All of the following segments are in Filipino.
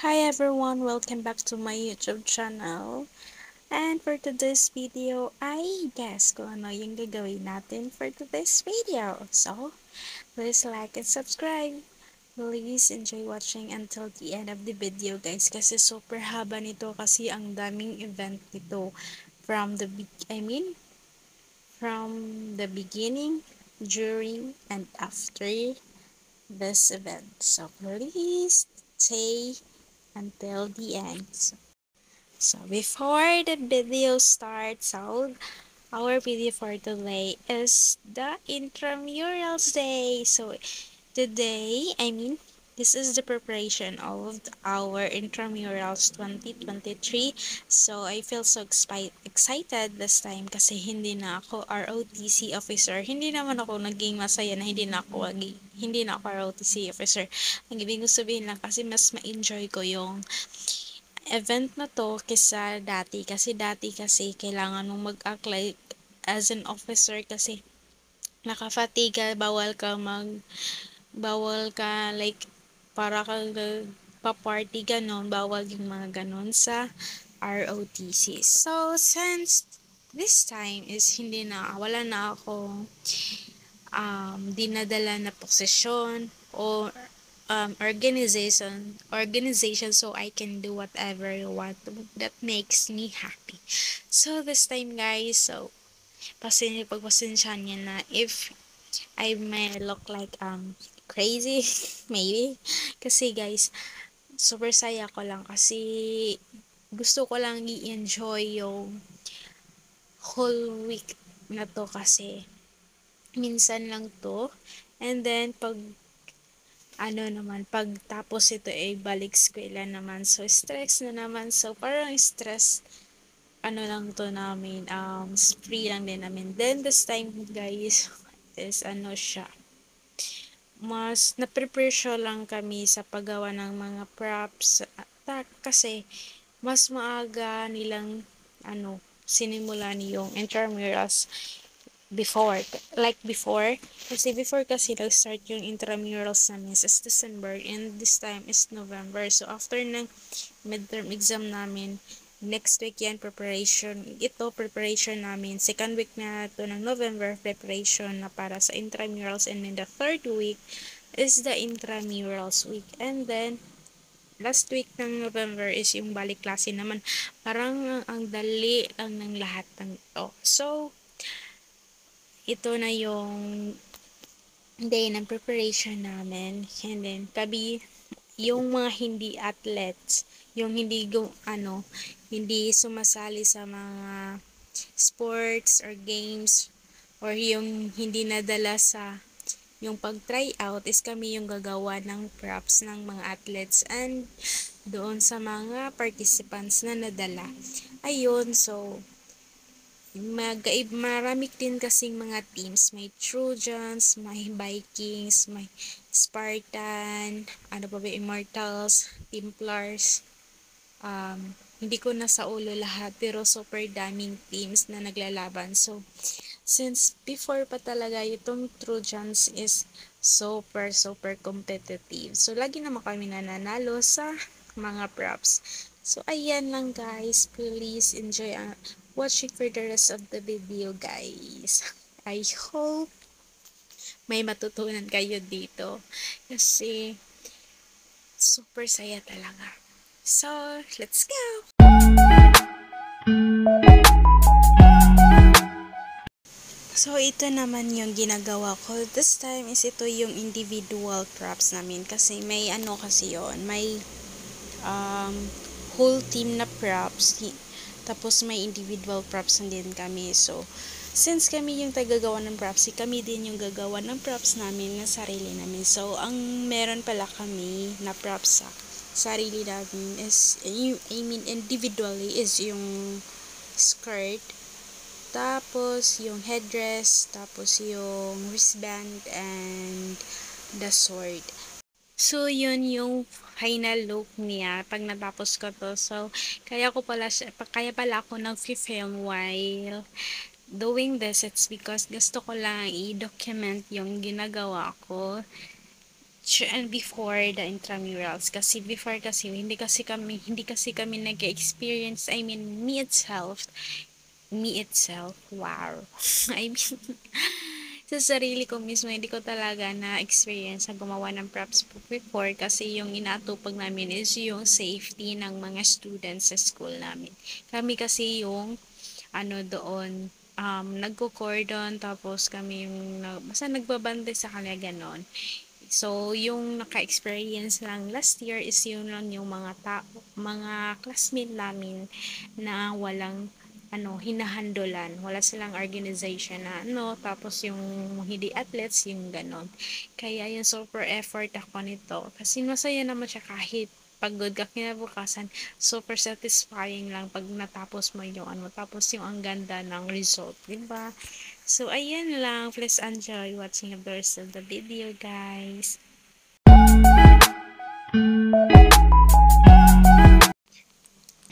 Hi everyone, welcome back to my YouTube channel. And for today's video, I guess kung ano yung gagawin natin for today's video. So, please like and subscribe. Please enjoy watching until the end of the video guys kasi super haba nito kasi ang daming event nito from from the beginning, during, and after this event. So, please stay until the end. So before the video starts out, our video for today is the intramurals day. So today, this is the preparation of our intramurals 2023. So I feel so excited this time kasi hindi na ako ROTC officer. Hindi naman ako naging masaya na hindi na ako ROTC officer. Ang ibig ko sabihin lang kasi mas ma-enjoy ko yung event na to kaysa dati kasi kailangan mong mag-act like as an officer kasi nakafatiga, bawal ka like para ka pa-party ganon, bawal yung mga ganon sa ROTC. So, since this time is wala na akong dinadala na posisyon o organization so I can do whatever I want that makes me happy. So this time guys, so pagpasensya niya na if I may look like crazy maybe kasi guys super saya ko lang kasi gusto ko lang i-enjoy yung whole week na to kasi minsan lang to. And then, pagtapos ito ay balik eskwela naman. So, stress na naman. So, parang stress, lang to namin, free lang din namin. Then, this time, guys, is siya. Mas na-prepare siya lang kami sa paggawa ng mga props. Kasi, mas maaga nilang, sinimulan yung intramurals before kasi nag-start yung intramurals namin sa December and this time is November. So after ng midterm exam namin, next week yan preparation namin. Second week na to ng November, preparation na para sa intramurals, and then the third week is the intramurals week, and then last week ng November is yung balik klase naman. Parang ang dali lang ng lahat ng ito. So ito na yung day ng preparation namin. And then, yung mga hindi athletes, yung hindi sumasali sa mga sports or games, or yung hindi nadala sa yung pag-try out is kami yung gagawa ng props ng mga athletes and doon sa mga participants na nadala. Ayun, so marami din kasing mga teams. May Trojans, may Vikings, may Spartan, Immortals, Templars. Hindi ko na sa ulo lahat pero super daming teams na naglalaban. So, since before pa talaga itong Trojans is super competitive. So, lagi naman kami nananalo sa mga props. So, ayan lang guys. Please enjoy watching for the rest of the video guys. I hope may matutunan kayo dito. Kasi, super saya talaga. So, let's go! So, ito naman yung ginagawa ko. This time is ito yung individual props namin. Kasi may kasi yon, may whole team na props. Tapos may individual props din kami. So, since kami yung tagagawa ng props, kami din yung gagawa ng props namin na sarili namin. So, ang meron pala kami na props sa sarili namin is, individually is yung skirt, tapos yung headdress, tapos yung wristband, and the sword. So, yun yung final look niya pag natapos ko to. So, kaya pala ako nag-film while doing this. It's because gusto ko lang i-document yung ginagawa ko. and before the intramurals, kasi before kasi hindi kasi kami nag-experience, I mean me itself, wow. I mean, sa sarili ko mismo, hindi ko talaga na-experience na gumawa ng props before kasi yung inaatupag namin is yung safety ng mga students sa school namin. Kami kasi yung, doon, nagko-cordon, tapos kami yung, basta nagbabantay sa kanila, ganon. So, yung naka-experience lang last year is yun lang yung mga classmate namin na walang hinahandolan. Wala silang organization na tapos yung hindi athletes, yung ganon. Kaya yung super effort ako nito. Kasi masaya naman siya kahit pagod ka kinabukasan, super satisfying lang pag natapos mo yung tapos yung ang ganda ng result, diba? So, ayan lang. Please enjoy watching the rest of the video, guys.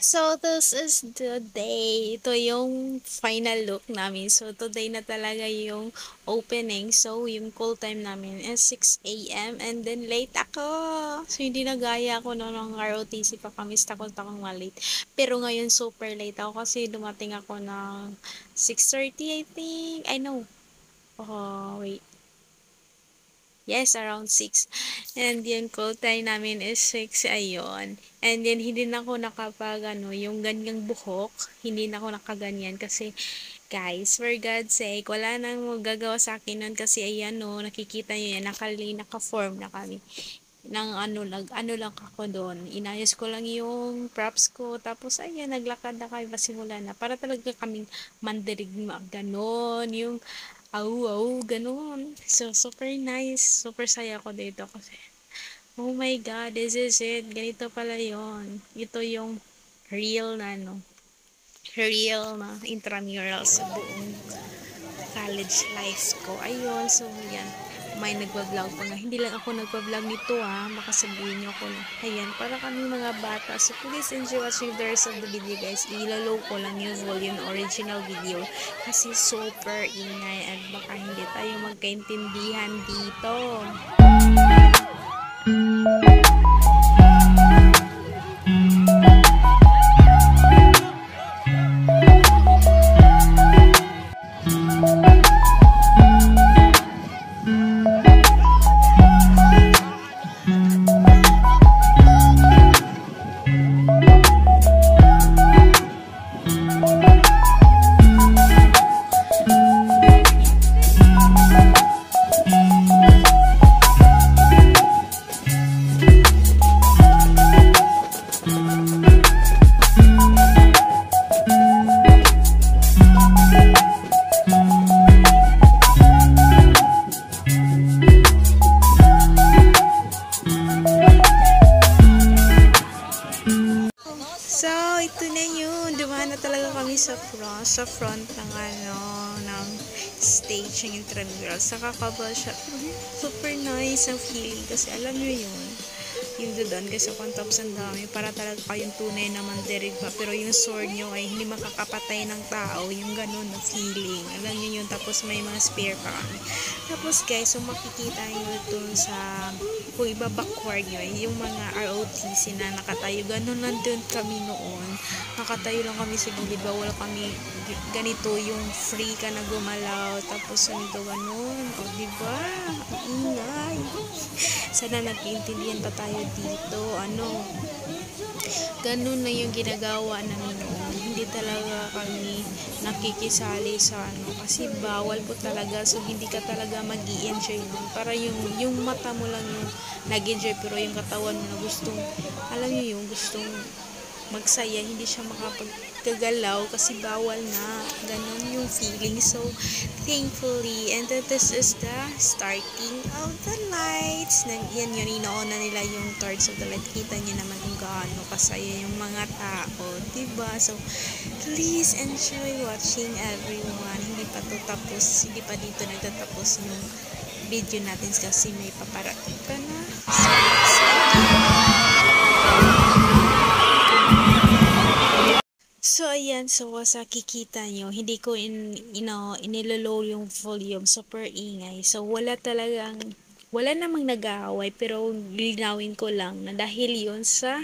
So, this is the day. Ito yung final look namin. So, today na talaga yung opening. So, yung call time namin is 6 a.m. And then, late ako. So, hindi na gaya ako ng ROTC pa kami. Takot akong malate. Pero ngayon, super late ako kasi dumating ako ng 6:30, I think. I know. Oh, wait. Yes, around 6. And yung call time namin is 6, ayun. And then, hindi na ako yung ganyang buhok, hindi na ako nakaganyan kasi, guys, for God's sake, wala nang magagawa sa akin nun kasi, ayan, nakikita nyo yan, naka-form na kami. Nang lang ako doon. Inayos ko lang yung props ko. Tapos, ayan, naglakad na kayo, pasimula na. Para talaga kaming mandirigma, ganon, yung au, ganon. So, super nice. Super saya ko dito kasi, oh my God, this is it. Ganito pala yon. Ito yung real real na intramural sa buong college life ko. Ayun, so yan. May nagbablog pa nga. Hindi lang ako nagbablog nito baka sabihin nyo ko na. Ayan, para kami mga bata. So please enjoy watching the rest of the video, guys. Ilalow ko lang yung volume original video kasi super ingay at baka hindi tayo magkaintindihan dito. So, ito na yun. Dumaan na talaga kami sa front ng ng stage ng intramurals. Nakakaba siya. Super nice ang feeling kasi alam nyo yun. Yung doon kasi tapos ang dami para talaga kayong tunay na mandirigma pero yung sword nyo ay hindi makakapatay ng tao, yung ganun na feeling, alam nyo yun. Tapos may mga spear pa kami. Tapos guys, so makikita nyo dun sa kung iba backward nyo yung mga ROTC na nakatayo, ganun nandun kami noon, nakatayo lang kami sa gilid, bawal kami ganito yung free ka na gumalaw, tapos ganito ganun, diba ingay. Sana nagkiintindihan pa tayo dito, ganun na yung ginagawa namin noon. Hindi talaga kami nakikisali sa kasi bawal po talaga, so hindi ka talaga mag-i-enjoy nun. Para yung mata mo lang yung nag-enjoy, pero yung katawan mo na gustong, alam nyo yung gustong magsaya, hindi siya makapagkagalaw kasi bawal na, ganun yung feeling. So thankfully, and this is the starting of the lights. Yan yun, inoona nila yung thirds of the light. Kita nyo naman kung gaano kasaya yung mga tao, diba? So please enjoy watching, everyone. Hindi pa dito nagtatapos yung video natin kasi may paparating pa na. So, ayan. So, sa kikita nyo, hindi ko inilolow yung volume. Super ingay. So, wala namang nag-aaway, pero linawin ko lang na dahil yun sa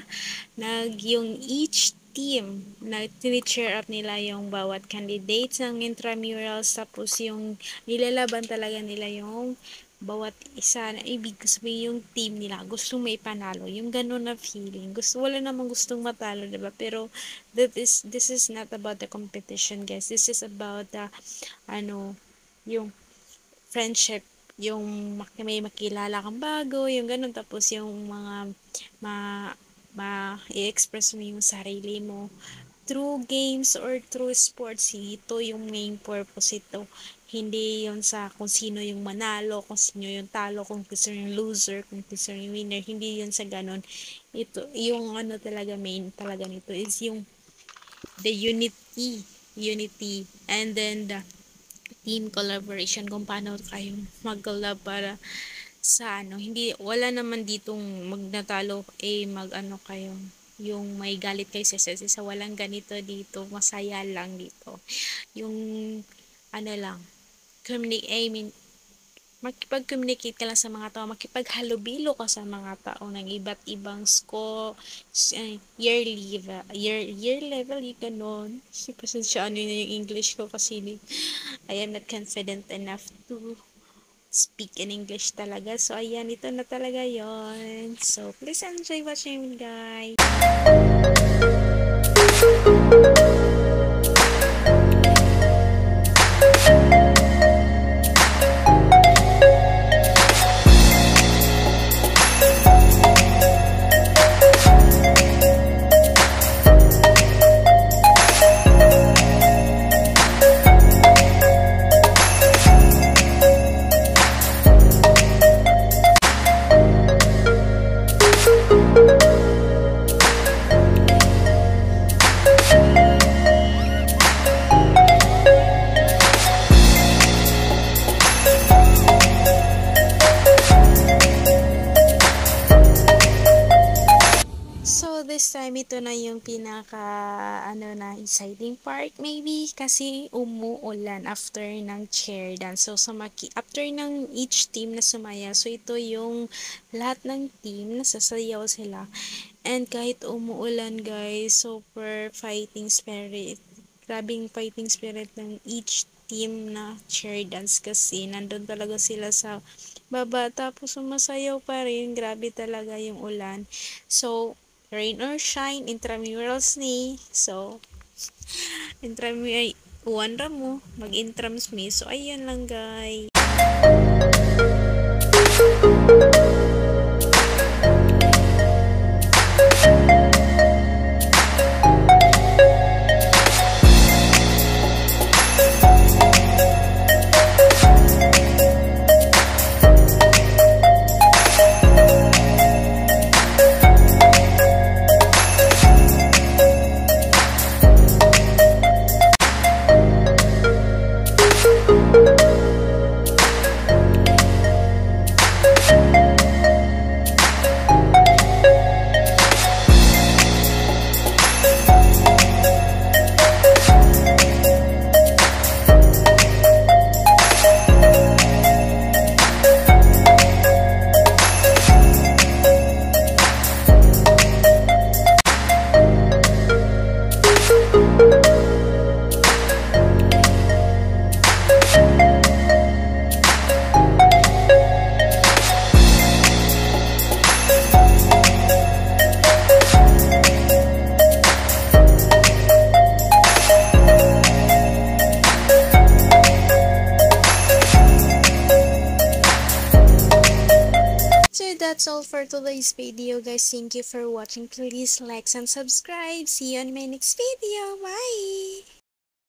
yung each team na tini-cheer up nila yung bawat candidates ng intramurals, tapos yung nilalaban talaga nila yung bawat isa, na ibig sabihin yung team nila gusto may panalo, yung ganun na feeling, wala namang gustong matalo, diba? Pero this is not about the competition, guys. This is about the yung friendship, yung may makilala kang bago, yung ganun, tapos yung mga i-express mo yung sarili mo through games or through sports. Ito yung main purpose ito. Hindi yun sa kung sino yung manalo, kung sino yung talo, kung sino yung loser, kung sino yung winner. Hindi yun sa ganun. Ito, yung talaga main talaga nito is yung the unity, and then the team collaboration, kung paano kayo mag-collab para sa hindi, wala naman ditong magnatalo kayo yung may galit kayo sa isa, walang ganito dito, masaya lang dito yung lang, makipag-communicate ka lang sa mga tao, makipaghalubilo ka sa mga tao ng iba't ibang school, year level, yung ganon. Pasensya yung English ko kasi I am not confident enough to speak in English talaga. So, ayan, ito na talaga yon. So, please enjoy watching, guys. So, this time, ito na yung pinaka, exciting part, maybe, kasi umuulan after ng chair dance. So, after ng each team na sumaya, so ito yung lahat ng team, nasasayaw sila. And kahit umuulan, guys, super fighting spirit. Grabing fighting spirit ng each team na chair dance, kasi nandun talaga sila sa baba, tapos sumasayaw pa rin. Grabe talaga yung ulan. So, rain or shine, intramurals ni. So, uwan ra mo, mag-intrams mi. So, ayun lang, guys. That's all for today's video, guys. Thank you for watching. Please like and subscribe. See you on my next video. Bye!